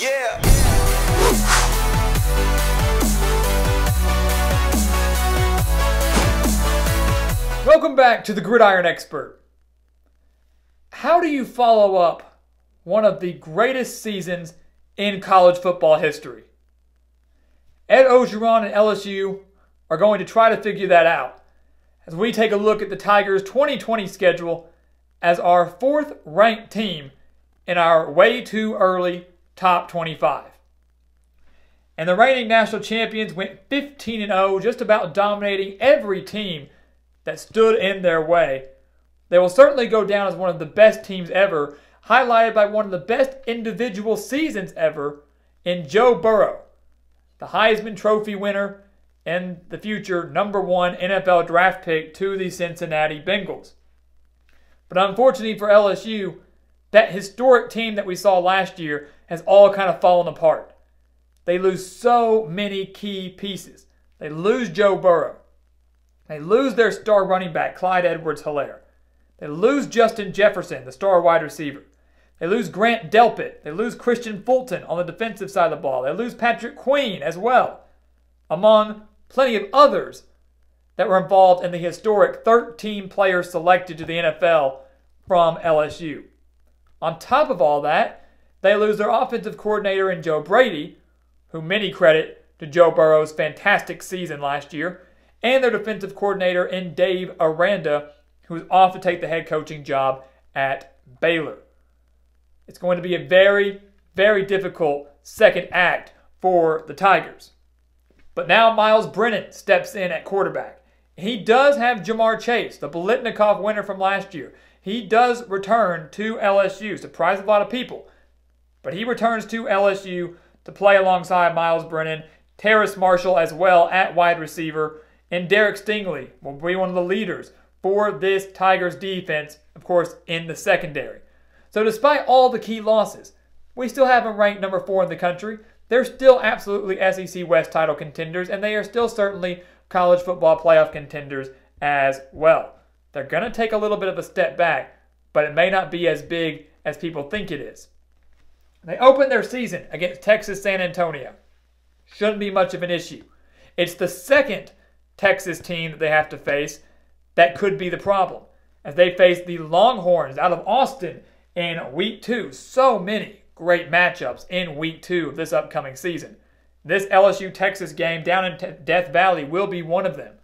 Yeah. Welcome back to the Gridiron Expert. How do you follow up one of the greatest seasons in college football history? Ed Orgeron and LSU are going to try to figure that out as we take a look at the Tigers' 2020 schedule as our fourth ranked team in our way too early top 25. And the reigning national champions went 15-0, just about dominating every team that stood in their way. They will certainly go down as one of the best teams ever, highlighted by one of the best individual seasons ever in Joe Burrow, the Heisman Trophy winner and the future #1 NFL draft pick to the Cincinnati Bengals. But unfortunately for LSU, that historic team that we saw last year has all kind of fallen apart. They lose so many key pieces. They lose Joe Burrow. They lose their star running back, Clyde Edwards-Helaire. They lose Justin Jefferson, the star wide receiver. They lose Grant Delpit. They lose Christian Fulton on the defensive side of the ball. They lose Patrick Queen as well, among plenty of others that were involved in the historic 13 players selected to the NFL from LSU. On top of all that, they lose their offensive coordinator in Joe Brady, who many credit to Joe Burrow's fantastic season last year, and their defensive coordinator in Dave Aranda, who is off to take the head coaching job at Baylor. It's going to be a very, very difficult second act for the Tigers. But now Myles Brennan steps in at quarterback. He does have Jamar Chase, the Biletnikoff winner from last year. He does return to LSU, surprised a lot of people. But he returns to LSU to play alongside Myles Brennan, Terrace Marshall as well at wide receiver, and Derek Stingley will be one of the leaders for this Tigers defense, of course, in the secondary. So despite all the key losses, we still have them ranked #4 in the country. They're still absolutely SEC West title contenders, and they are still certainly college football playoff contenders as well. They're going to take a little bit of a step back, but it may not be as big as people think it is. They opened their season against Texas San Antonio. Shouldn't be much of an issue. It's the second Texas team that they have to face that could be the problem, as they face the Longhorns out of Austin in Week 2. So many great matchups in Week 2 of this upcoming season. This LSU-Texas game down in Death Valley will be one of them.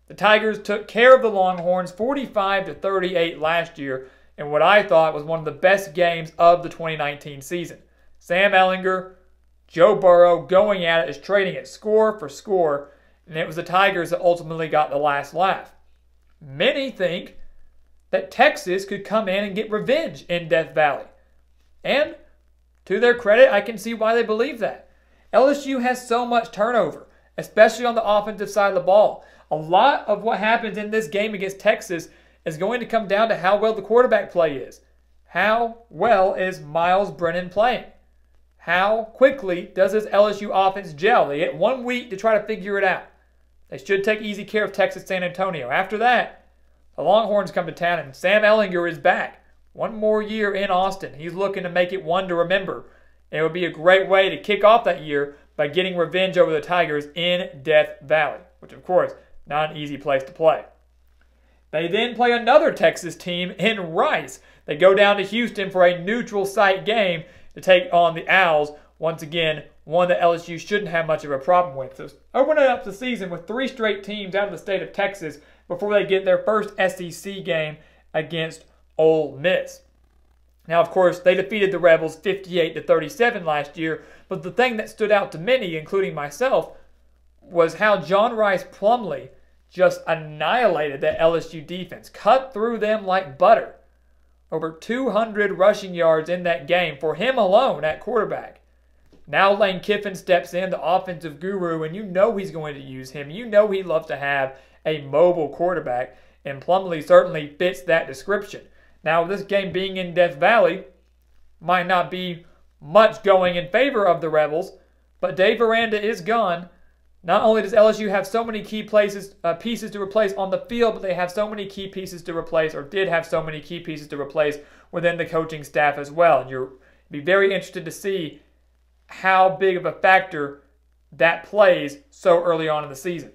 The Tigers took care of the Longhorns 45-38 last year in what I thought was one of the best games of the 2019 season. Sam Ehlinger, Joe Burrow going at it, is trading it score for score, and it was the Tigers that ultimately got the last laugh. Many think that Texas could come in and get revenge in Death Valley. And to their credit, I can see why they believe that. LSU has so much turnover, especially on the offensive side of the ball. A lot of what happens in this game against Texas is going to come down to how well the quarterback play is. How well is Myles Brennan playing? How quickly does this LSU offense gel? They get 1 week to try to figure it out. They should take easy care of Texas San Antonio. After that, the Longhorns come to town, and Sam Ehlinger is back. 1 more year in Austin. He's looking to make it one to remember. And it would be a great way to kick off that year by getting revenge over the Tigers in Death Valley, which, of course, not an easy place to play. They then play another Texas team in Rice. They go down to Houston for a neutral site game to take on the Owls. Once again, one that LSU shouldn't have much of a problem with. So opening up the season with 3 straight teams out of the state of Texas before they get their first SEC game against Ole Miss. Now, of course, they defeated the Rebels 58-37 last year, but the thing that stood out to many, including myself, was how John Rice Plumlee just annihilated that LSU defense, cut through them like butter. Over 200 rushing yards in that game for him alone at quarterback. Now Lane Kiffin steps in, the offensive guru, and you know he's going to use him. You know he loves to have a mobile quarterback, and Plumlee certainly fits that description. Now, this game being in Death Valley might not be much going in favor of the Rebels, but Dave Aranda is gone. Not only does LSU have so many key pieces to replace on the field, but they have so many key pieces to replace, or did have so many key pieces to replace within the coaching staff as well. And you'll be very interested to see how big of a factor that plays so early on in the season.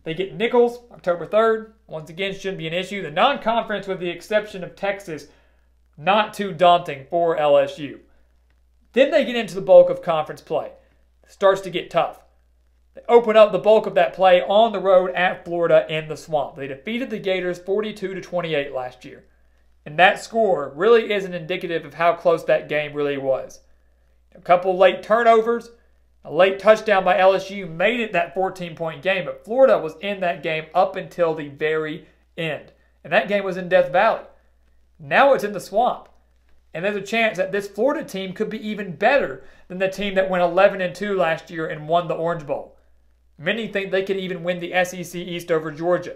They get Nichols October 3rd. Once again, shouldn't be an issue. The non-conference, with the exception of Texas, not too daunting for LSU. Then they get into the bulk of conference play. It starts to get tough. They open up the bulk of that play on the road at Florida in the Swamp. They defeated the Gators 42-28 last year. And that score really isn't indicative of how close that game really was. A couple late turnovers, a late touchdown by LSU made it that 14-point game, but Florida was in that game up until the very end. And that game was in Death Valley. Now it's in the Swamp. And there's a chance that this Florida team could be even better than the team that went 11-2 last year and won the Orange Bowl. Many think they could even win the SEC East over Georgia.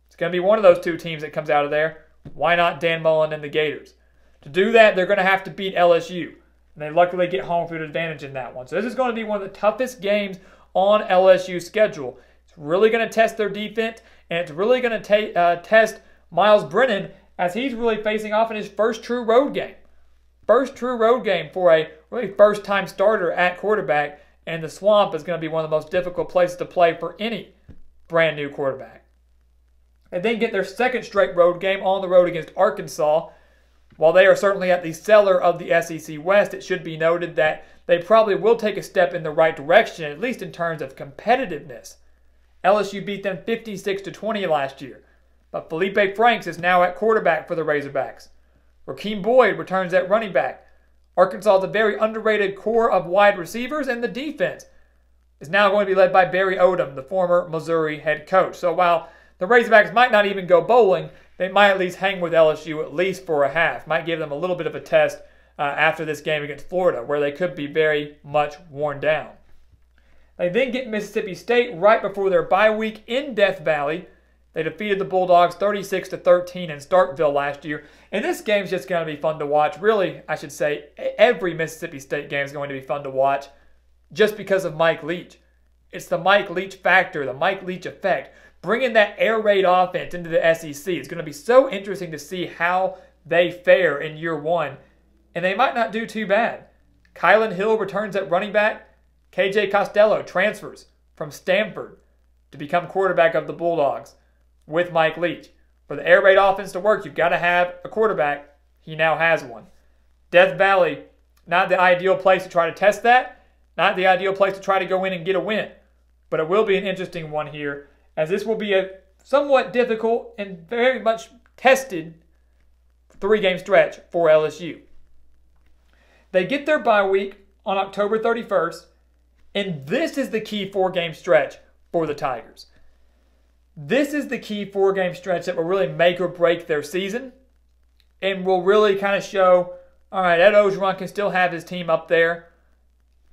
It's going to be one of those two teams that comes out of there. Why not Dan Mullen and the Gators? To do that, they're going to have to beat LSU. And they luckily get home field advantage in that one. So this is going to be one of the toughest games on LSU's schedule. It's really going to test their defense, and it's really going to test Miles Brennan as he's really facing off in his first true road game. First true road game for a really first-time starter at quarterback, and the Swamp is going to be one of the most difficult places to play for any brand new quarterback. They then get their second straight road game on the road against Arkansas. While they are certainly at the cellar of the SEC West, it should be noted that they probably will take a step in the right direction, at least in terms of competitiveness. LSU beat them 56-20 last year, but Felipe Franks is now at quarterback for the Razorbacks. Rakeem Boyd returns at running back. Arkansas is a very underrated core of wide receivers, and the defense is now going to be led by Barry Odom, the former Missouri head coach. So while the Razorbacks might not even go bowling, they might at least hang with LSU at least for a half. Might give them a little bit of a test after this game against Florida, where they could be very much worn down. They then get Mississippi State right before their bye week in Death Valley. They defeated the Bulldogs 36-13 in Starkville last year. And this game's just going to be fun to watch. Really, I should say, every Mississippi State game is going to be fun to watch just because of Mike Leach. It's the Mike Leach factor, the Mike Leach effect. Bringing that air raid offense into the SEC. It's going to be so interesting to see how they fare in year one. And they might not do too bad. Kylan Hill returns at running back. KJ Costello transfers from Stanford to become quarterback of the Bulldogs with Mike Leach. For the air raid offense to work, you've got to have a quarterback. He now has one. Death Valley, not the ideal place to try to test that. Not the ideal place to try to go in and get a win. But it will be an interesting one here, as this will be a somewhat difficult and very much tested 3-game stretch for LSU. They get their bye week on October 31st, and this is the key 4-game stretch for the Tigers. This is the key 4-game stretch that will really make or break their season and will really kind of show, all right, Ed Orgeron can still have his team up there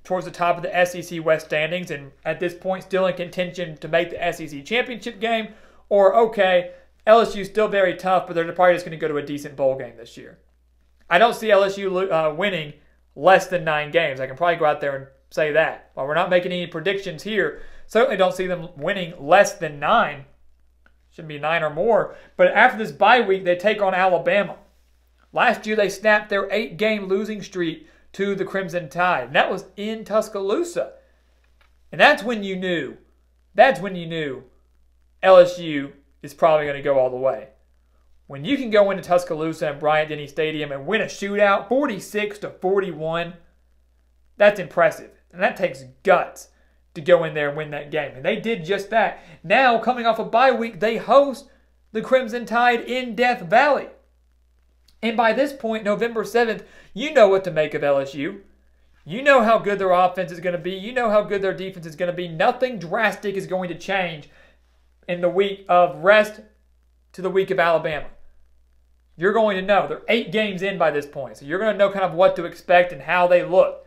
towards the top of the SEC West standings and at this point still in contention to make the SEC championship game, or okay, LSU's still very tough, but they're probably just going to go to a decent bowl game this year. I don't see LSU winning less than 9 games. I can probably go out there and say that. While we're not making any predictions here, certainly don't see them winning less than 9. Should be 9 or more. But after this bye week, they take on Alabama. Last year, they snapped their 8-game losing streak to the Crimson Tide. And that was in Tuscaloosa. And that's when you knew LSU is probably going to go all the way. When you can go into Tuscaloosa and Bryant-Denny Stadium and win a shootout 46-41, that's impressive. And that takes guts to go in there and win that game. And they did just that. Now, coming off a bye week, they host the Crimson Tide in Death Valley. And by this point, November 7th, you know what to make of LSU. You know how good their offense is going to be. You know how good their defense is going to be. Nothing drastic is going to change in the week of rest to the week of Alabama. You're going to know. They're 8 games in by this point. So you're going to know kind of what to expect and how they look.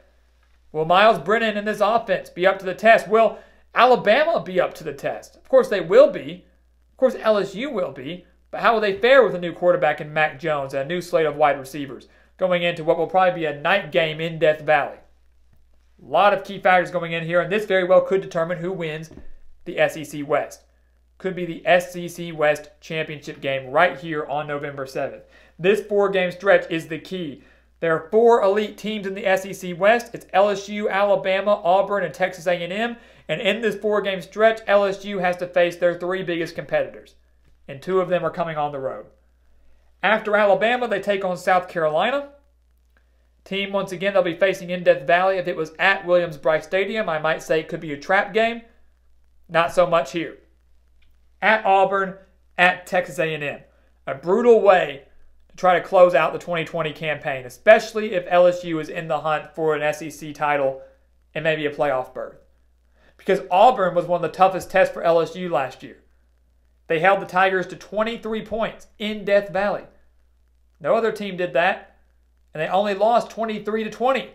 Will Miles Brennan and this offense be up to the test? Will Alabama be up to the test? Of course they will be. Of course LSU will be. But how will they fare with a new quarterback in Mac Jones and a new slate of wide receivers going into what will probably be a night game in Death Valley? A lot of key factors going in here, and this very well could determine who wins the SEC West. Could be the SEC West championship game right here on November 7th. This 4-game stretch is the key. There are 4 elite teams in the SEC West. It's LSU, Alabama, Auburn, and Texas A&M. And in this 4-game stretch, LSU has to face their 3 biggest competitors. And 2 of them are coming on the road. After Alabama, they take on South Carolina. Team, once again, they'll be facing in Death Valley. If it was at Williams-Brice Stadium, I might say it could be a trap game. Not so much here. At Auburn, at Texas A&M. A brutal way to try to close out the 2020 campaign, especially if LSU is in the hunt for an SEC title and maybe a playoff berth. Because Auburn was one of the toughest tests for LSU last year. They held the Tigers to 23 points in Death Valley. No other team did that. And they only lost 23-20.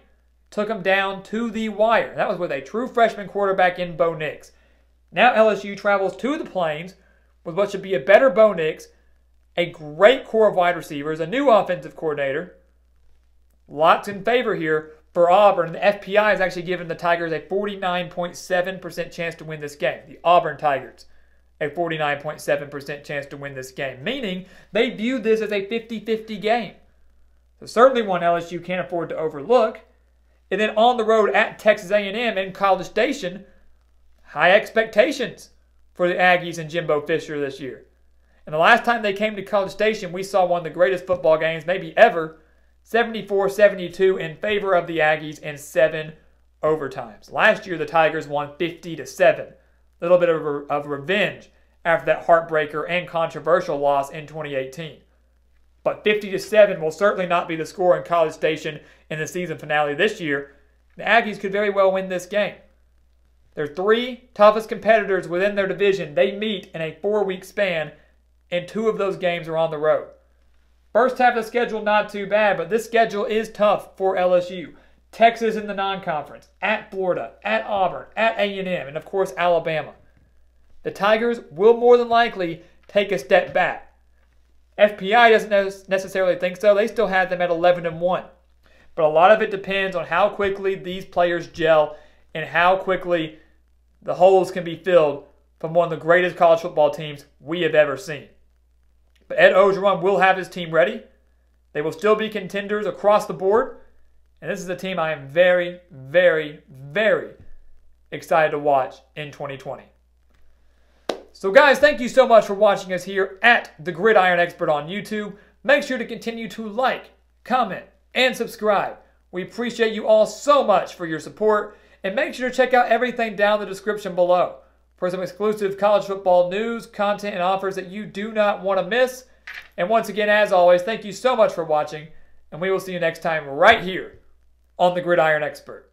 Took them down to the wire. That was with a true freshman quarterback in Bo Nix. Now LSU travels to the Plains with what should be a better Bo Nix, a great core of wide receivers, a new offensive coordinator. Lots in favor here for Auburn. The FPI is actually giving the Tigers a 49.7% chance to win this game. The Auburn Tigers, a 49.7% chance to win this game. Meaning they view this as a 50-50 game. So certainly one LSU can't afford to overlook. And then on the road at Texas A&M in College Station, high expectations for the Aggies and Jimbo Fisher this year. And the last time they came to College Station, we saw one of the greatest football games maybe ever, 74-72 in favor of the Aggies in 7 overtimes. Last year, the Tigers won 50-7. A little bit of revenge after that heartbreaker and controversial loss in 2018. But 50-7 will certainly not be the score in College Station in the season finale this year. The Aggies could very well win this game. Their 3 toughest competitors within their division, they meet in a 4-week span, and 2 of those games are on the road. First half of the schedule, not too bad, but this schedule is tough for LSU. Texas in the non-conference, at Florida, at Auburn, at A&M, and of course Alabama. The Tigers will more than likely take a step back. FPI doesn't necessarily think so. They still have them at 11-1. But a lot of it depends on how quickly these players gel and how quickly the holes can be filled from one of the greatest college football teams we have ever seen. But Ed Orgeron will have his team ready. They will still be contenders across the board. And this is a team I am very, very, very excited to watch in 2020. So guys, thank you so much for watching us here at The Gridiron Expert on YouTube. Make sure to continue to like, comment, and subscribe. We appreciate you all so much for your support. And make sure to check out everything down in the description below for some exclusive college football news, content, and offers that you do not want to miss. And once again, as always, thank you so much for watching. And we will see you next time right here on The Gridiron Expert.